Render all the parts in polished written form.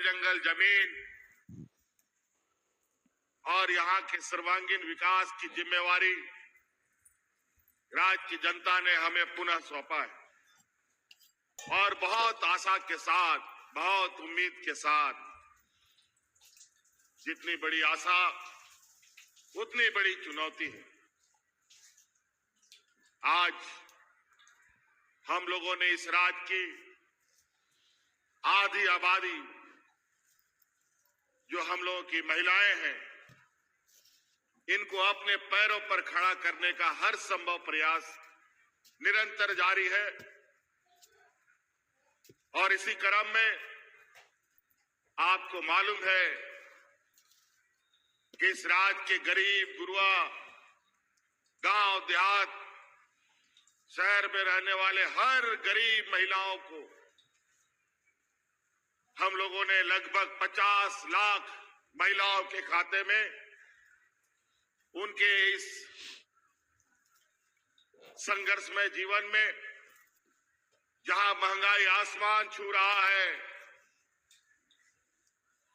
जंगल जमीन और यहाँ के सर्वांगीण विकास की जिम्मेवारी राज्य की जनता ने हमें पुनः सौंपा है और बहुत आशा के साथ, बहुत उम्मीद के साथ। जितनी बड़ी आशा उतनी बड़ी चुनौती है। आज हम लोगों ने इस राज्य की आधी आबादी जो हम लोगों की महिलाएं हैं, इनको अपने पैरों पर खड़ा करने का हर संभव प्रयास निरंतर जारी है। और इसी क्रम में आपको मालूम है कि इस राज्य के गरीब गुरुआ, गांव देहात, शहर में रहने वाले हर गरीब महिलाओं को हम लोगों ने लगभग 50 लाख महिलाओं के खाते में उनके इस संघर्षमय जीवन में, जहां महंगाई आसमान छू रहा है,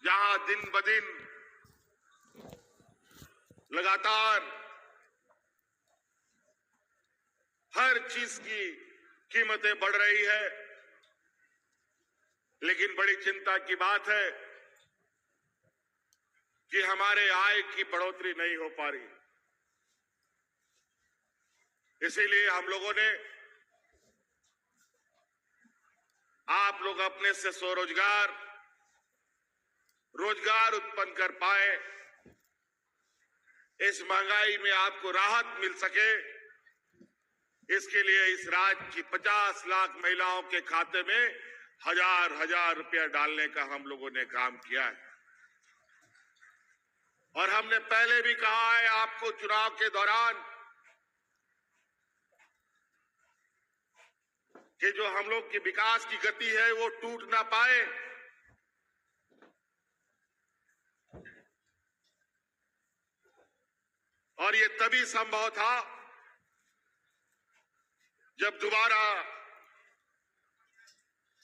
जहां दिन ब दिन लगातार हर चीज की कीमतें बढ़ रही है, लेकिन बड़ी चिंता की बात है कि हमारे आय की बढ़ोतरी नहीं हो पा रही। इसीलिए हम लोगों ने, आप लोग अपने से स्वरोजगार, रोजगार उत्पन्न कर पाए, इस महंगाई में आपको राहत मिल सके, इसके लिए इस राज्य की 50 लाख महिलाओं के खाते में हजार रुपया डालने का हम लोगों ने काम किया है। और हमने पहले भी कहा है आपको चुनाव के दौरान कि जो हम लोग की विकास की गति है वो टूट ना पाए। और ये तभी संभव था जब दोबारा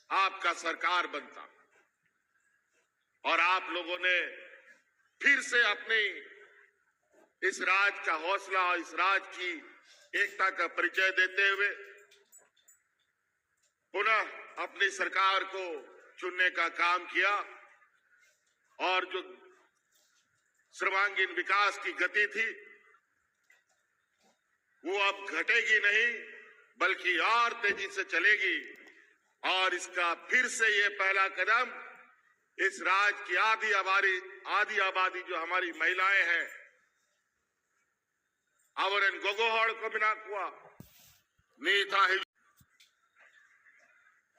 आपका सरकार बनता और आप लोगों ने फिर से अपनी इस राज्य का हौसला, इस राज्य की एकता का परिचय देते हुए पुनः अपनी सरकार को चुनने का काम किया। और जो सर्वांगीण विकास की गति थी वो अब घटेगी नहीं, बल्कि और तेजी से चलेगी। और इसका फिर से ये पहला कदम इस राज्य की आधी आबादी जो हमारी महिलाएं हैं, आवरण गोगोहड़ को बिना कुआ नीता ही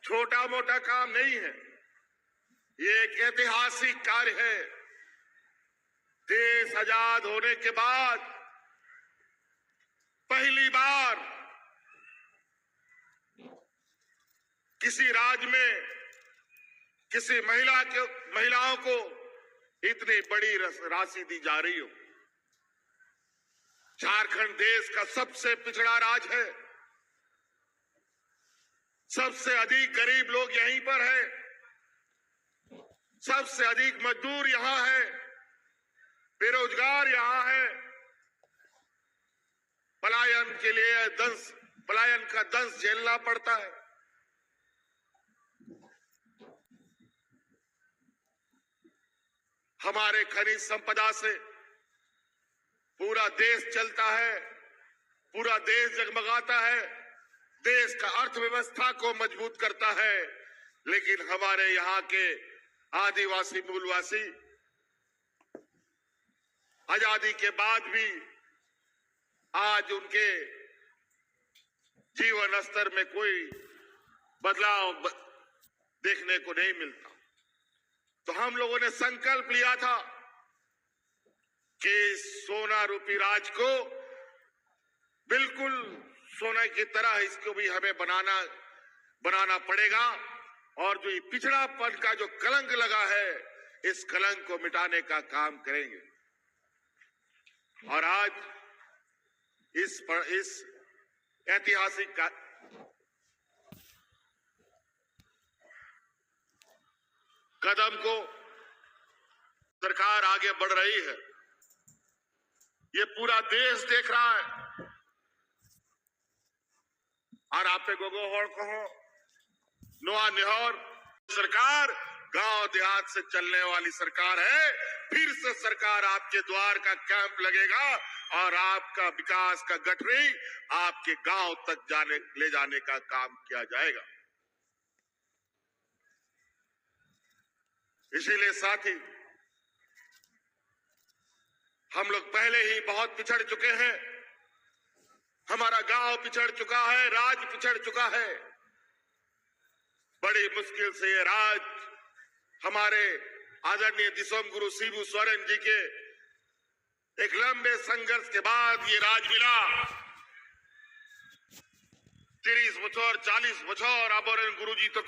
छोटा मोटा काम नहीं है, ये एक ऐतिहासिक कार्य है। देश आजाद होने के बाद पहली बार किसी राज्य में किसी महिलाओं को इतनी बड़ी राशि दी जा रही हो। झारखंड देश का सबसे पिछड़ा राज्य है, सबसे अधिक गरीब लोग यहीं पर है, सबसे अधिक मजदूर यहां है, बेरोजगार यहां है। पलायन का दंश झेलना पड़ता है। हमारे खनिज संपदा से पूरा देश चलता है, पूरा देश जगमगाता है, देश का अर्थव्यवस्था को मजबूत करता है। लेकिन हमारे यहाँ के आदिवासी मूलवासी आजादी के बाद भी आज उनके जीवन स्तर में कोई बदलाव देखने को नहीं मिलता। तो हम लोगों ने संकल्प लिया था कि सोना रूपी राज को बिल्कुल सोने की तरह इसको भी हमें बनाना पड़ेगा। और जो पिछड़ापन का जो कलंक लगा है, इस कलंक को मिटाने का काम करेंगे। और आज इस ऐतिहासिक कदम को सरकार आगे बढ़ रही है। ये पूरा देश देख रहा है। और आप पे गोगो होड़ कहो नोआ निहोर सरकार गांव देहात से चलने वाली सरकार है। फिर से सरकार आपके द्वार का कैंप लगेगा और आपका विकास का गठरी आपके गांव तक ले जाने का काम किया जाएगा। इसीलिए साथी, हम लोग पहले ही बहुत पिछड़ चुके हैं। हमारा गांव पिछड़ चुका है, राज्य पिछड़ चुका है। बड़ी मुश्किल से ये राज्य हमारे आदरणीय दिसोम गुरु शिबू सोरेन जी के एक लंबे संघर्ष के बाद ये राज मिला। 30 बछर 40 बछर आबोरेन गुरु जी तो